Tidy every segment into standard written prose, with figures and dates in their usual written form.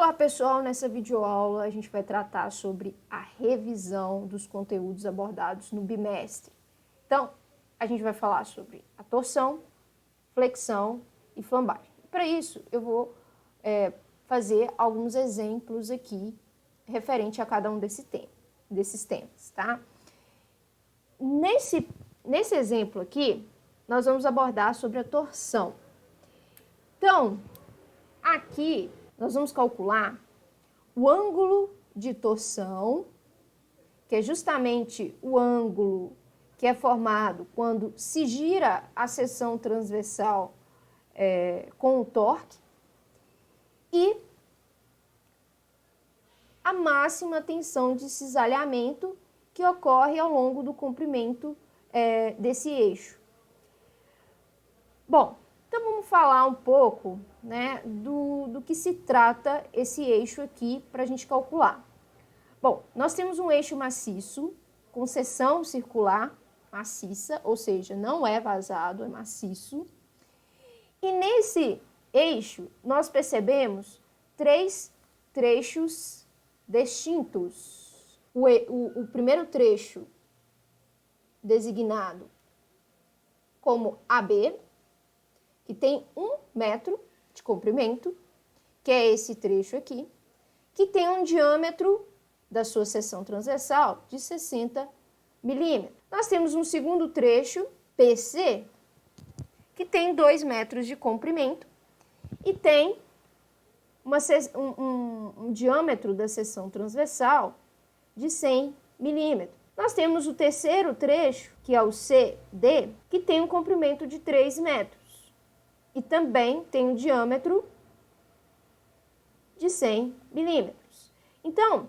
Olá pessoal, nessa videoaula a gente vai tratar sobre a revisão dos conteúdos abordados no bimestre. Então, a gente vai falar sobre a torção, flexão e flambagem. Para isso, eu vou fazer alguns exemplos aqui referente a cada um desses temas, tá? Nesse exemplo aqui, nós vamos abordar sobre a torção. Então, aqui nós vamos calcular o ângulo de torção, que é justamente o ângulo que é formado quando se gira a seção transversal com o torque, e a máxima tensão de cisalhamento que ocorre ao longo do comprimento desse eixo. Bom, então vamos falar um pouco, né, do que se trata esse eixo aqui para a gente calcular. Bom, nós temos um eixo maciço com seção circular maciça, ou seja, não é vazado, é maciço. E nesse eixo nós percebemos três trechos distintos. O primeiro trecho designado como AB, que tem 1 metro de comprimento, que é esse trecho aqui, que tem um diâmetro da sua seção transversal de 60 milímetros. Nós temos um segundo trecho, PC, que tem 2 metros de comprimento e tem um diâmetro da seção transversal de 100 milímetros. Nós temos o terceiro trecho, que é o CD, que tem um comprimento de 3 metros. E também tem um diâmetro de 100 milímetros. Então,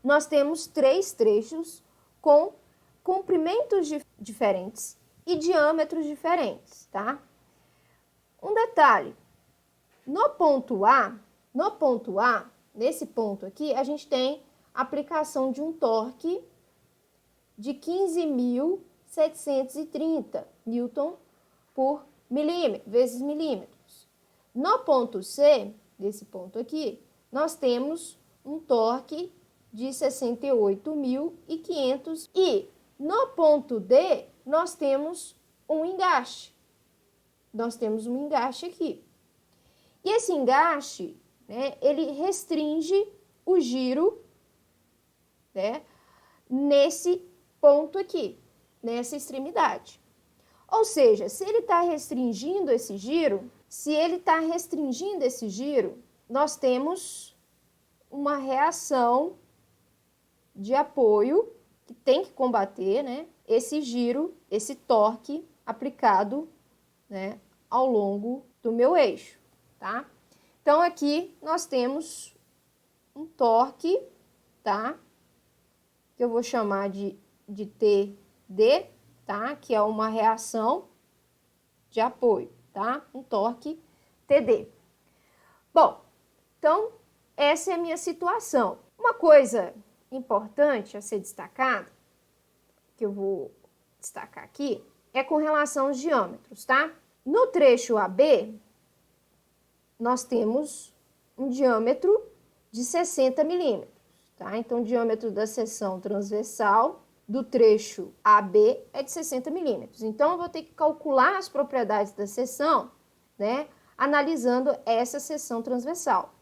nós temos 3 trechos com comprimentos diferentes e diâmetros diferentes, tá? Um detalhe, no ponto A, nesse ponto aqui, a gente tem a aplicação de um torque de 15.730 Newton por vezes milímetros. No ponto C, desse ponto aqui, nós temos um torque de 68.500 e no ponto D nós temos um engaste. Nós temos um engaste aqui. E esse engaste, né, ele restringe o giro, né, nesse ponto aqui, nessa extremidade. Ou seja, se ele está restringindo esse giro, nós temos uma reação de apoio que tem que combater, né, esse giro, esse torque aplicado, né, ao longo do meu eixo, tá? Então, aqui nós temos um torque, tá? Que eu vou chamar de TD, tá? Que é uma reação de apoio, tá? Um torque TD. Bom, então, essa é a minha situação. Uma coisa importante a ser destacada, que eu vou destacar aqui, é com relação aos diâmetros, tá? No trecho AB, nós temos um diâmetro de 60 milímetros, tá? Então, o diâmetro da seção transversal do trecho AB é de 60 milímetros. Então, eu vou ter que calcular as propriedades da seção, né, analisando essa seção transversal,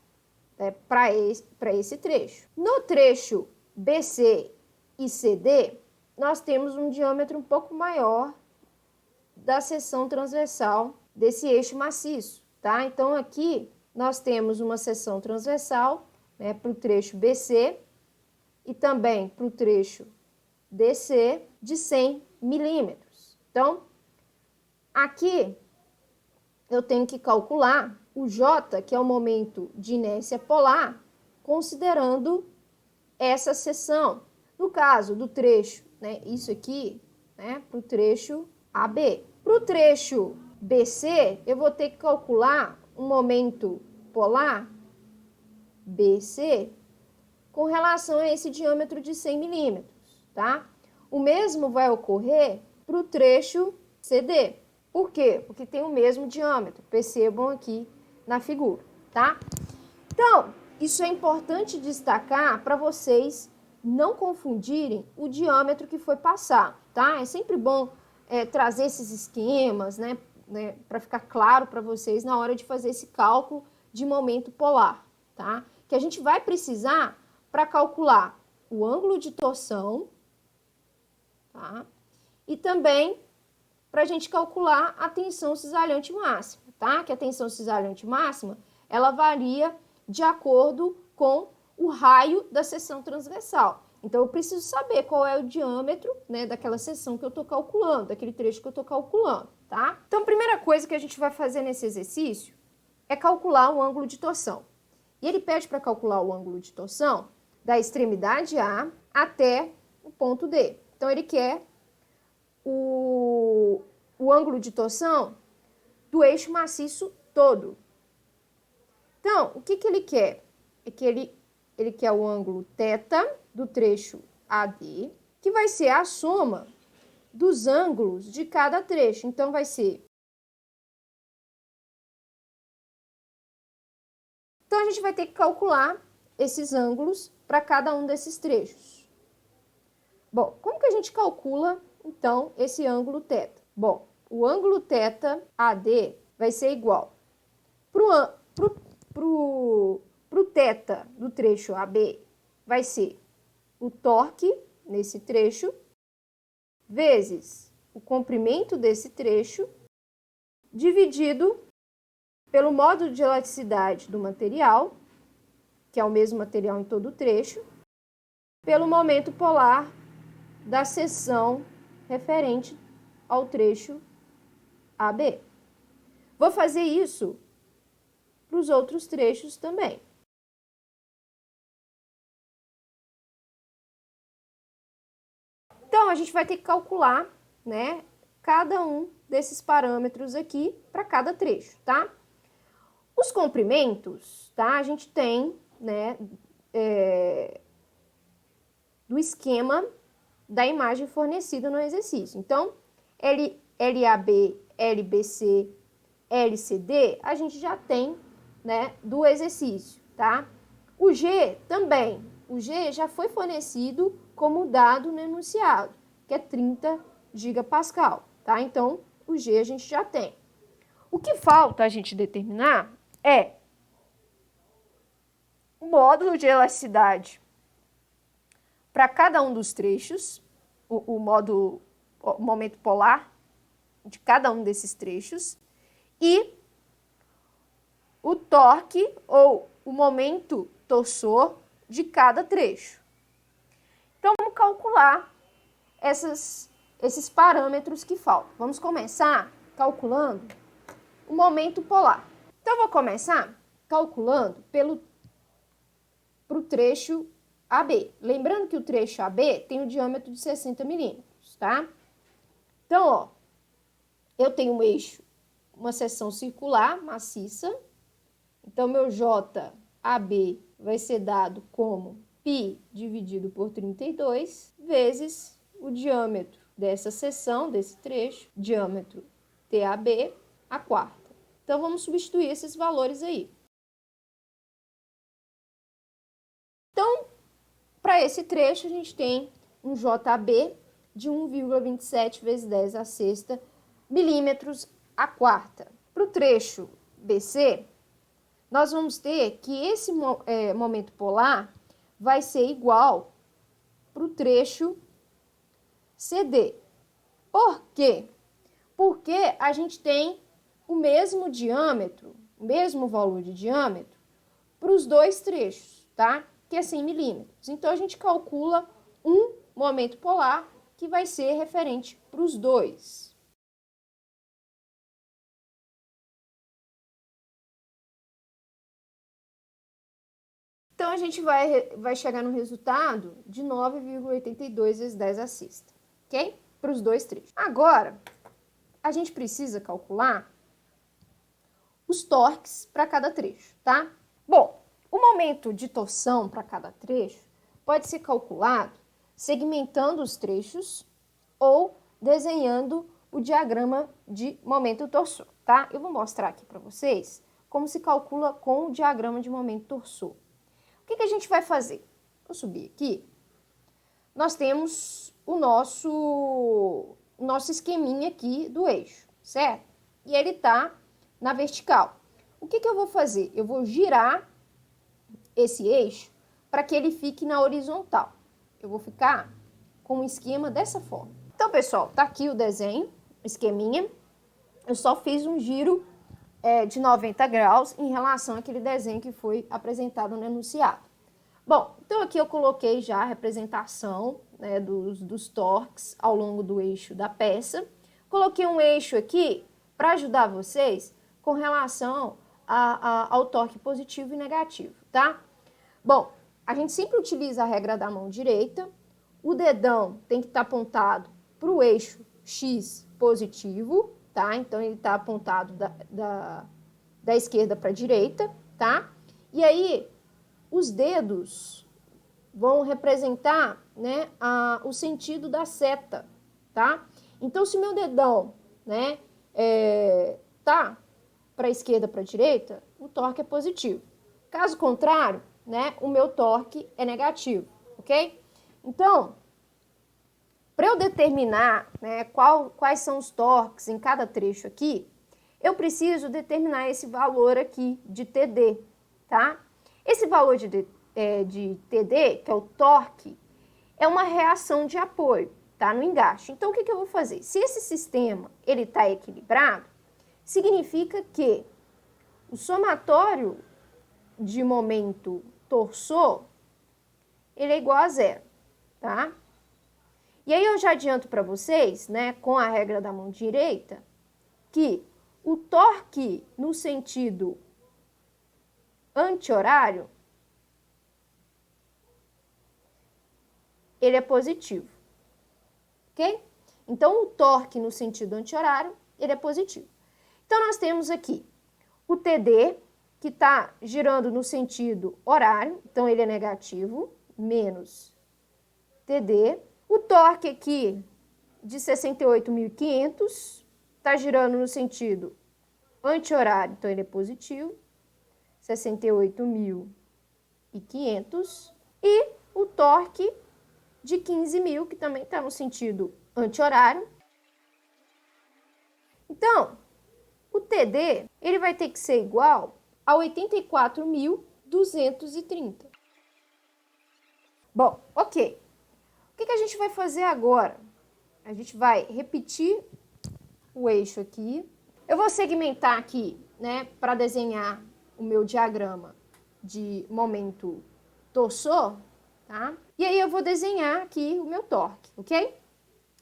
né, para esse trecho. No trecho BC e CD, nós temos um diâmetro um pouco maior da seção transversal desse eixo maciço, tá? Então, aqui nós temos uma seção transversal, né, para o trecho BC e também para o trecho DC de 100 milímetros. Então, aqui eu tenho que calcular o J, que é o momento de inércia polar, considerando essa seção. No caso do trecho, né, isso aqui, né, para o trecho AB. Para o trecho BC, eu vou ter que calcular um momento polar BC com relação a esse diâmetro de 100 milímetros. Tá? O mesmo vai ocorrer para o trecho CD. Por quê? Porque tem o mesmo diâmetro. Percebam aqui na figura, tá? Então, isso é importante destacar para vocês não confundirem o diâmetro que foi passar, tá? É sempre bom trazer esses esquemas, né, para ficar claro para vocês na hora de fazer esse cálculo de momento polar, tá? Que a gente vai precisar para calcular o ângulo de torção, tá? E também para a gente calcular a tensão cisalhante máxima, tá? Que a tensão cisalhante máxima, ela varia de acordo com o raio da seção transversal. Então, eu preciso saber qual é o diâmetro, né, daquela seção que eu estou calculando, daquele trecho que eu estou calculando, tá? Então, a primeira coisa que a gente vai fazer nesse exercício é calcular o ângulo de torção. E ele pede para calcular o ângulo de torção da extremidade A até o ponto D. Então, ele quer o ângulo de torção do eixo maciço todo. Então, o que ele quer? É que ele quer o ângulo θ do trecho AD, que vai ser a soma dos ângulos de cada trecho. Então, vai ser... Então, a gente vai ter que calcular esses ângulos para cada um desses trechos. Bom, como que a gente calcula, então, esse ângulo θ? Bom, o ângulo θ AD vai ser igual pro θ do trecho AB, vai ser o torque nesse trecho vezes o comprimento desse trecho dividido pelo módulo de elasticidade do material, que é o mesmo material em todo o trecho, pelo momento polar da seção referente ao trecho AB. Vou fazer isso para os outros trechos também. Então, a gente vai ter que calcular, né, cada um desses parâmetros aqui para cada trecho, tá? Os comprimentos, tá? A gente tem, né, do esquema da imagem fornecida no exercício. Então, LAB, LBC, LCD, a gente já tem, né, do exercício, tá? O G também. O G já foi fornecido como dado no enunciado, que é 30 gigapascal, tá? Então, o G a gente já tem. O que falta a gente determinar é o módulo de elasticidade para cada um dos trechos, o momento polar de cada um desses trechos, e o torque ou o momento torsor de cada trecho. Então, vamos calcular esses parâmetros que faltam. Vamos começar calculando o momento polar. Então, eu vou começar calculando pro trecho AB. Lembrando que o trecho AB tem um diâmetro de 60 milímetros, tá? Então, ó, eu tenho um eixo, uma seção circular maciça. Então, meu JAB vai ser dado como π dividido por 32 vezes o diâmetro dessa seção, desse trecho, diâmetro TAB, a quarta. Então, vamos substituir esses valores aí. Então, para esse trecho, a gente tem um JB de 1,27 vezes 10 a sexta milímetros a quarta. Para o trecho BC, nós vamos ter que esse momento polar vai ser igual para o trecho CD. Por quê? Porque a gente tem o mesmo diâmetro, o mesmo valor de diâmetro para os dois trechos, tá? Que é 100 milímetros. Então, a gente calcula um momento polar que vai ser referente para os dois. Então, a gente vai chegar no resultado de 9,82 vezes 10 a sexta, ok? Para os dois trechos. Agora, a gente precisa calcular os torques para cada trecho, tá? Bom, o momento de torção para cada trecho pode ser calculado segmentando os trechos ou desenhando o diagrama de momento torsor, tá? Eu vou mostrar aqui para vocês como se calcula com o diagrama de momento torsor. que a gente vai fazer? Vou subir aqui. Nós temos o nosso esqueminha aqui do eixo, certo? E ele tá na vertical. O que eu vou fazer? Eu vou girar esse eixo para que ele fique na horizontal. Eu vou ficar com um esquema dessa forma. Então, pessoal, tá aqui o desenho, o esqueminha. Eu só fiz um giro de 90 graus em relação àquele desenho que foi apresentado no enunciado. Bom, então aqui eu coloquei já a representação, né, dos torques ao longo do eixo da peça. Coloquei um eixo aqui para ajudar vocês com relação ao torque positivo e negativo, tá? Bom, a gente sempre utiliza a regra da mão direita. O dedão tem que estar apontado para o eixo X positivo, tá? Então, ele está apontado da esquerda para a direita, tá? E aí, os dedos vão representar, né, o sentido da seta, tá? Então, se meu dedão, né, tá para a esquerda para a direita, o torque é positivo. Caso contrário, né, o meu torque é negativo, ok? Então, para eu determinar, né, quais são os torques em cada trecho aqui, eu preciso determinar esse valor aqui de TD, tá? Esse valor de TD, que é o torque, é uma reação de apoio, tá? No engaste. Então, o que eu vou fazer? Se esse sistema ele está equilibrado, significa que o somatório de momento torsor, ele é igual a zero, tá? E aí eu já adianto para vocês, né, com a regra da mão direita, que o torque no sentido anti-horário, ele é positivo, ok? Então, o torque no sentido anti-horário, ele é positivo. Então, nós temos aqui o TD, que está girando no sentido horário, então ele é negativo, menos TD. O torque aqui de 68.500 está girando no sentido anti-horário, então ele é positivo, 68.500. E o torque de 15.000, que também está no sentido anti-horário. Então, o TD, ele vai ter que ser igual a 84.230. Bom, ok. O que a gente vai fazer agora? A gente vai repetir o eixo aqui. Eu vou segmentar aqui, né, para desenhar o meu diagrama de momento torsor, tá? E aí eu vou desenhar aqui o meu torque, ok?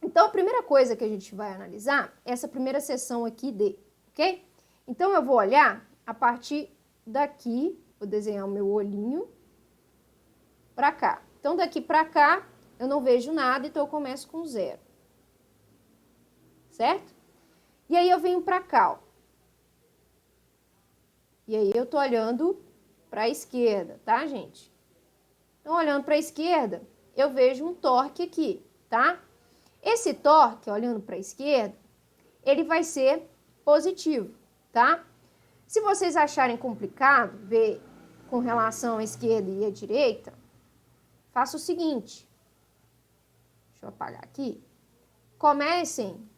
Então, a primeira coisa que a gente vai analisar é essa primeira seção aqui D, ok? Então, eu vou olhar a partir daqui, vou desenhar o meu olhinho para cá. Então, daqui para cá, eu não vejo nada, então eu começo com zero. Certo? E aí, eu venho para cá, ó. E aí, eu tô olhando para a esquerda, tá, gente? Então, olhando para a esquerda, eu vejo um torque aqui, tá? Esse torque, olhando para a esquerda, ele vai ser positivo, tá? Se vocês acharem complicado ver com relação à esquerda e à direita, faça o seguinte. Deixa eu apagar aqui. Comecem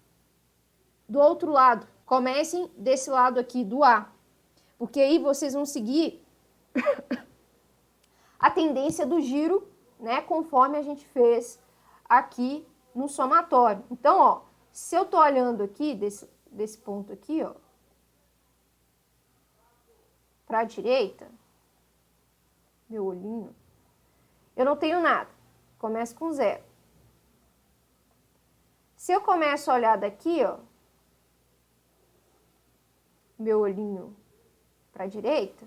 do outro lado. Comecem desse lado aqui do A. Porque aí vocês vão seguir a tendência do giro, né? Conforme a gente fez aqui no somatório. Então, ó, se eu tô olhando aqui, desse ponto aqui, ó, para a direita, meu olhinho, eu não tenho nada. Começo com zero. Se eu começo a olhar daqui, ó, meu olhinho para a direita,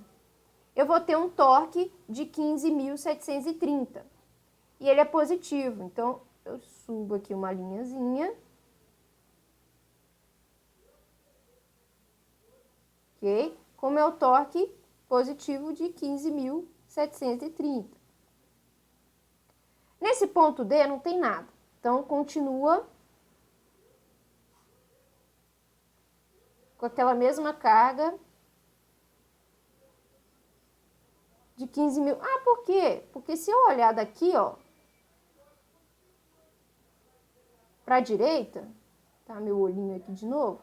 eu vou ter um torque de 15.730. E ele é positivo. Então, eu subo aqui uma linhazinha. Ok? Com meu torque positivo de 15.730. Nesse ponto D não tem nada. Então, continua com aquela mesma carga de 15 mil. Ah, por quê? Porque se eu olhar daqui, ó, para a direita, tá? Meu olhinho aqui de novo,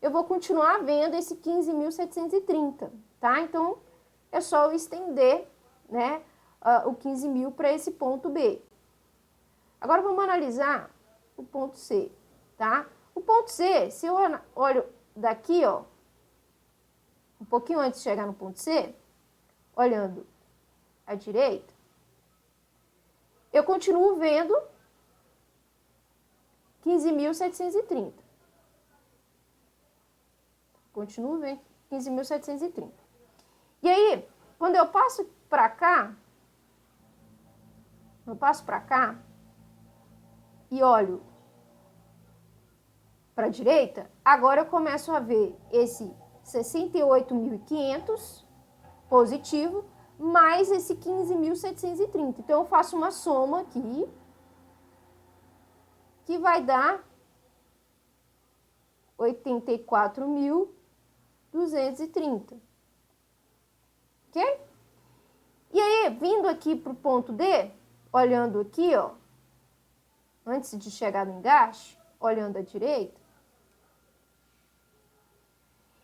eu vou continuar vendo esse 15.730, tá? Então, é só eu estender, né, o 15 mil para esse ponto B. Agora, vamos analisar o ponto C, tá? O ponto C, se eu olho daqui, ó, um pouquinho antes de chegar no ponto C, olhando à direita, eu continuo vendo 15.730. Continuo vendo 15.730. E aí, quando eu passo para cá, e olho para a direita, agora eu começo a ver esse 68.500 positivo, mais esse 15.730. Então, eu faço uma soma aqui, que vai dar 84.230. Ok? E aí, vindo aqui para o ponto D, olhando aqui, ó, antes de chegar no engaste, olhando à direita,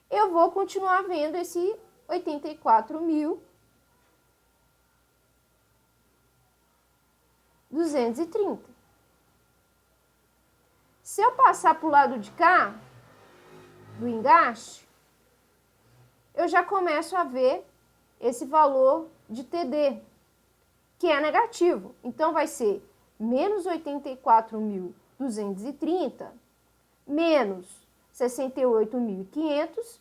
eu vou continuar vendo esse 84.230. Se eu passar para o lado de cá, do engaste, eu já começo a ver esse valor de TD, que é negativo. Então, vai ser menos 84.230, menos 68.500,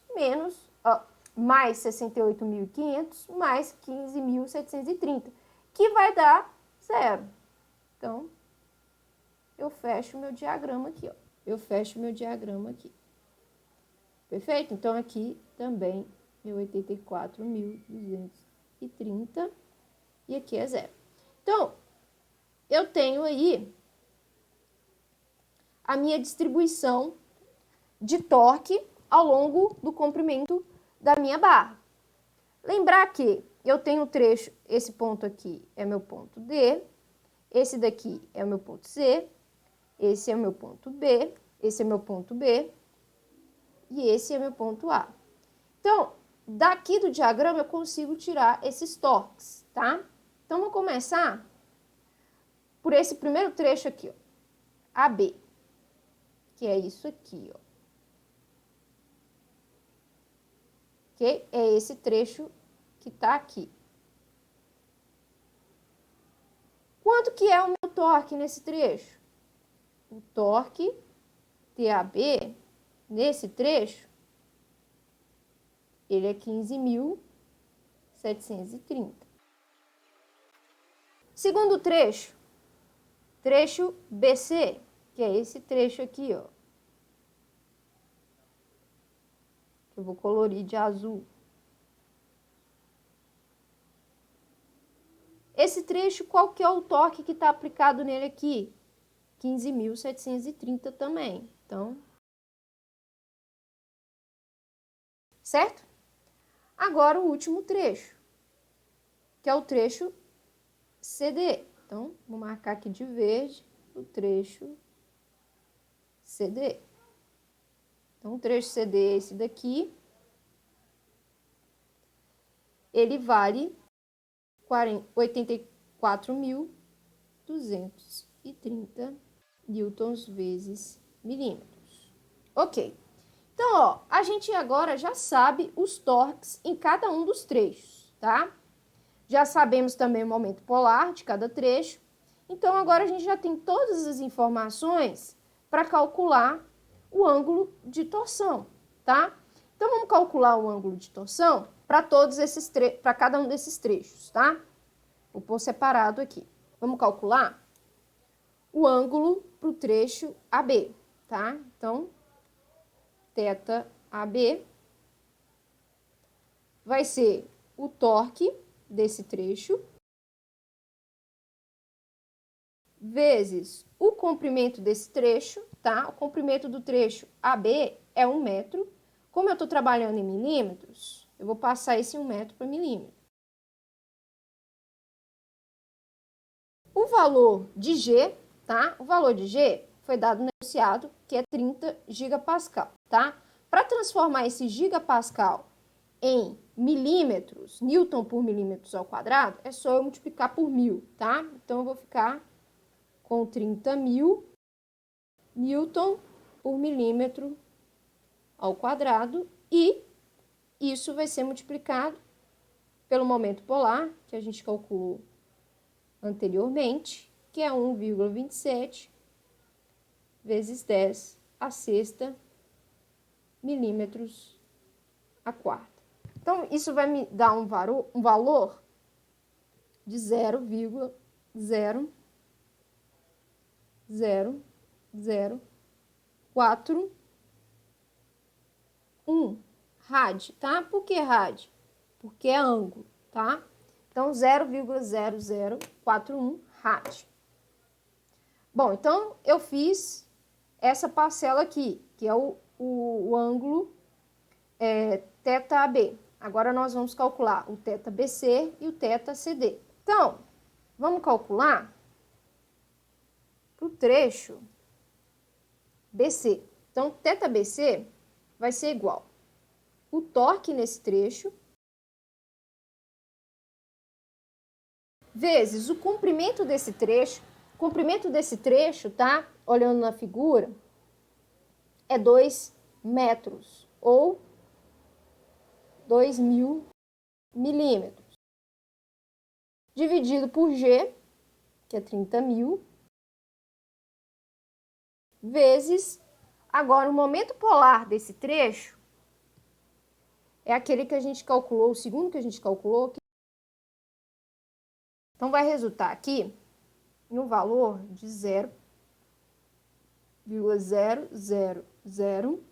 mais 68.500, mais 15.730, que vai dar zero. Então, eu fecho meu diagrama aqui, ó. Perfeito? Então, aqui também meu 84.230 e aqui é zero. Então, eu tenho aí a minha distribuição de torque ao longo do comprimento da minha barra. Lembrar que eu tenho o trecho, esse ponto aqui é meu ponto D, esse daqui é o meu ponto C, esse é o meu ponto B, esse é meu ponto B e esse é meu ponto A. Então, daqui do diagrama eu consigo tirar esses torques, tá? Então, vamos começar por esse primeiro trecho aqui, ó, AB, que é isso aqui, ó. Ok? É esse trecho que tá aqui. Quanto que é o meu torque nesse trecho? O torque TAB, nesse trecho, ele é 15.730. Segundo trecho, trecho BC, que é esse trecho aqui, ó. Eu vou colorir de azul. Esse trecho, qual que é o torque que está aplicado nele aqui? 15.730 também. Então, certo? Agora o último trecho, que é o trecho CD. Então, vou marcar aqui de verde o trecho CD. Então, o trecho CD é esse daqui. Ele vale 84.230 newtons vezes milímetros. Ok. Então, ó, a gente agora já sabe os torques em cada um dos trechos, tá? Já sabemos também o momento polar de cada trecho. Então, agora a gente já tem todas as informações para calcular o ângulo de torção, tá? Então, vamos calcular o ângulo de torção para cada um desses trechos, tá? Vou pôr separado aqui. Vamos calcular o ângulo para o trecho AB, tá? Então, θ AB vai ser o torque desse trecho vezes o comprimento desse trecho, tá? O comprimento do trecho AB é 1 metro. Como eu estou trabalhando em milímetros, eu vou passar esse 1 metro para milímetro. o valor de G, tá? O valor de G foi dado no enunciado, que é 30 gigapascal, tá? Para transformar esse gigapascal em milímetros, newton por milímetros ao quadrado, é só eu multiplicar por 1000, tá? Então, eu vou ficar com 30.000 newton por milímetro ao quadrado e isso vai ser multiplicado pelo momento polar, que a gente calculou anteriormente, que é 1,27 vezes 10 a sexta milímetros a quarta. Então, isso vai me dar um valor de 0,00041 rad, tá? Por que rad? Porque é ângulo, tá? Então, 0,0041 rad. Bom, então, eu fiz essa parcela aqui, que é o ângulo θB. Agora, nós vamos calcular o θBC e o θCD. Então, vamos calcular para o trecho BC. Então, θBC vai ser igual o torque nesse trecho vezes o comprimento desse trecho. O comprimento desse trecho, tá? Olhando na figura, é 2 metros ou 2.000 milímetros. Dividido por G, que é 30.000, vezes, agora o momento polar desse trecho é aquele que a gente calculou, o segundo que a gente calculou. Então, vai resultar aqui no valor de 0,00011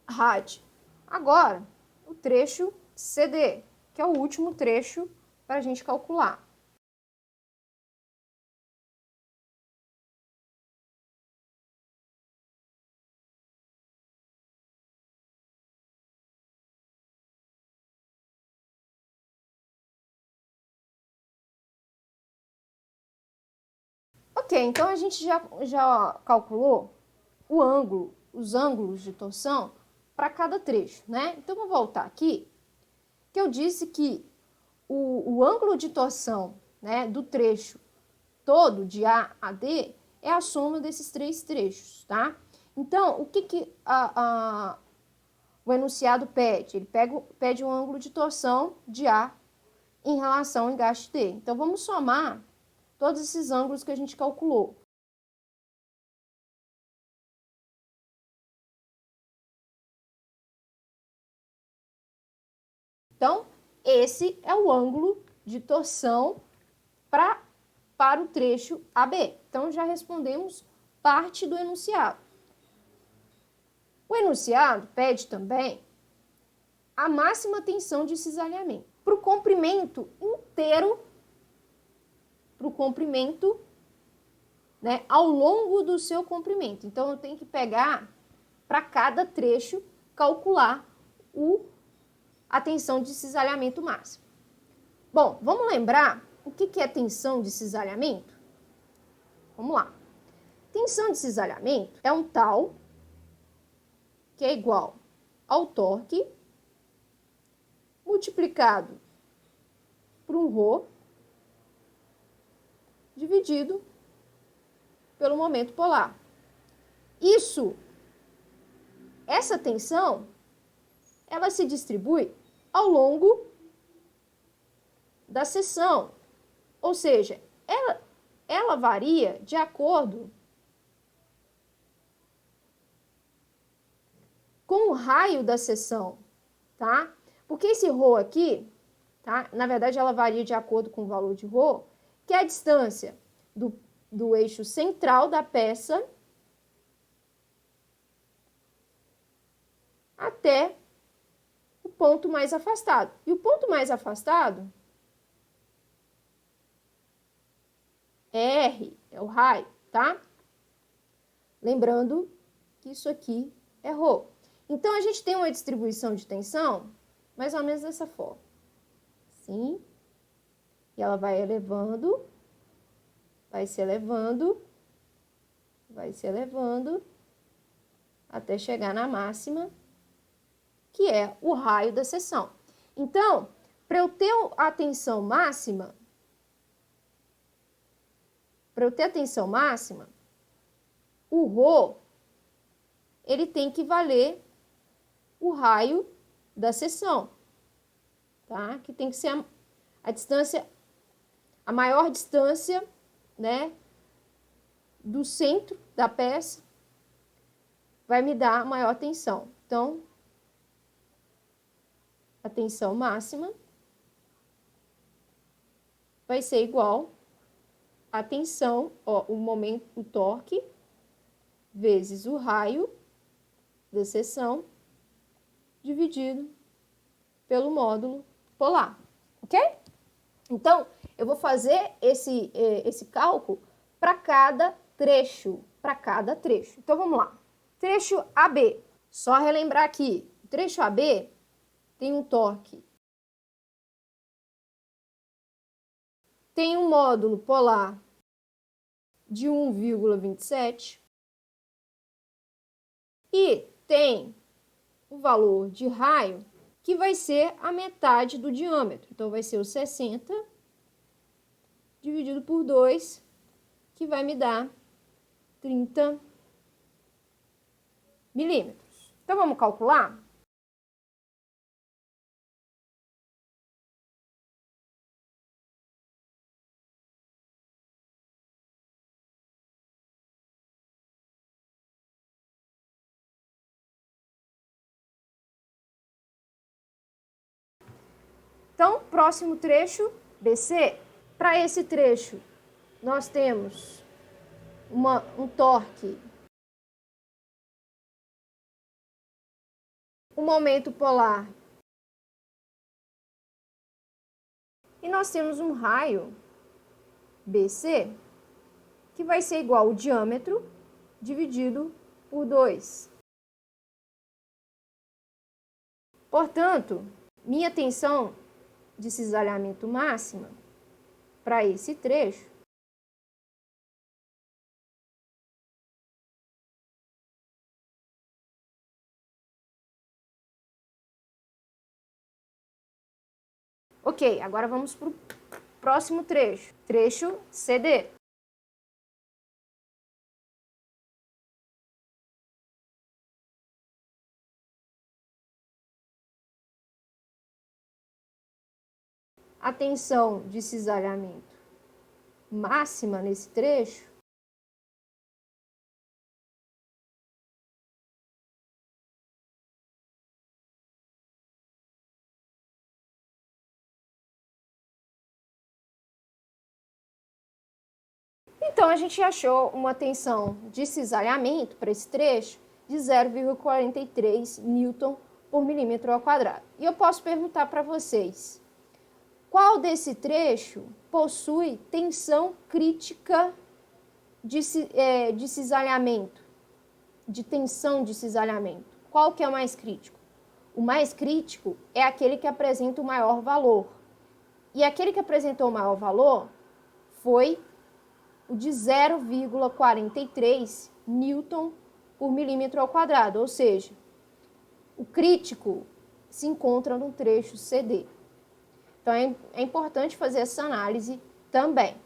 rad. Agora, o trecho CD, que é o último trecho para a gente calcular. Ok, então a gente já calculou os ângulos de torção para cada trecho, né? Então, vou voltar aqui, que eu disse que o ângulo de torção, né, do trecho todo, de A a D, é a soma desses três trechos, tá? Então, o que o enunciado pede? Ele pede um ângulo de torção de A em relação ao engaste D. Então, vamos somar todos esses ângulos que a gente calculou. Então, esse é o ângulo de torção para o trecho AB. Então, já respondemos parte do enunciado. O enunciado pede também a máxima tensão de cisalhamento para o comprimento inteiro, para o comprimento, né, ao longo do seu comprimento. Então, eu tenho que pegar para cada trecho, calcular a tensão de cisalhamento máximo. Bom, vamos lembrar o que é tensão de cisalhamento? Vamos lá. Tensão de cisalhamento é um tal que é igual ao torque multiplicado por um ρ dividido pelo momento polar. Essa tensão, ela se distribui ao longo da seção, ou seja, ela varia de acordo com o raio da seção, tá? Porque esse ρ aqui, tá? Na verdade, ela varia de acordo com o valor de ρ, que é a distância do eixo central da peça até o ponto mais afastado. E o ponto mais afastado é R, é o raio, tá? Lembrando que isso aqui é ρ. Então, a gente tem uma distribuição de tensão mais ou menos dessa forma. assim, e ela vai elevando, vai se elevando, vai se elevando, até chegar na máxima, que é o raio da seção. Então, para eu ter a tensão máxima, o ρ, ele tem que valer o raio da seção, tá? Que tem que ser a distância, a maior distância, né, do centro da peça, vai me dar a maior tensão. Então, a tensão máxima vai ser igual a tensão, ó, o torque, vezes o raio da seção, dividido pelo módulo polar, ok? Então, eu vou fazer esse cálculo para cada trecho, Então, vamos lá. Trecho AB, só relembrar aqui, o trecho AB tem um torque, tem um módulo polar de 1,27 e tem o valor de raio que vai ser a metade do diâmetro. Então, vai ser o 60 dividido por 2, que vai me dar 30 milímetros. Então, vamos calcular? Então, próximo trecho, BC. Para esse trecho, nós temos um torque, um momento polar, e nós temos um raio, BC, que vai ser igual ao diâmetro dividido por 2. Portanto, minha tensão de cisalhamento máxima para esse trecho Ok, agora vamos para o próximo trecho. Trecho CD. A tensão de cisalhamento máxima nesse trecho Então, a gente achou uma tensão de cisalhamento para esse trecho de 0,43 newton por milímetro ao quadrado. E eu posso perguntar para vocês, qual desse trecho possui tensão crítica de cisalhamento, de tensão de cisalhamento? Qual que é o mais crítico? O mais crítico é aquele que apresenta o maior valor. E aquele que apresentou o maior valor foi o de 0,43 newton por milímetro ao quadrado, ou seja, o crítico se encontra no trecho CD. Então, é importante fazer essa análise também.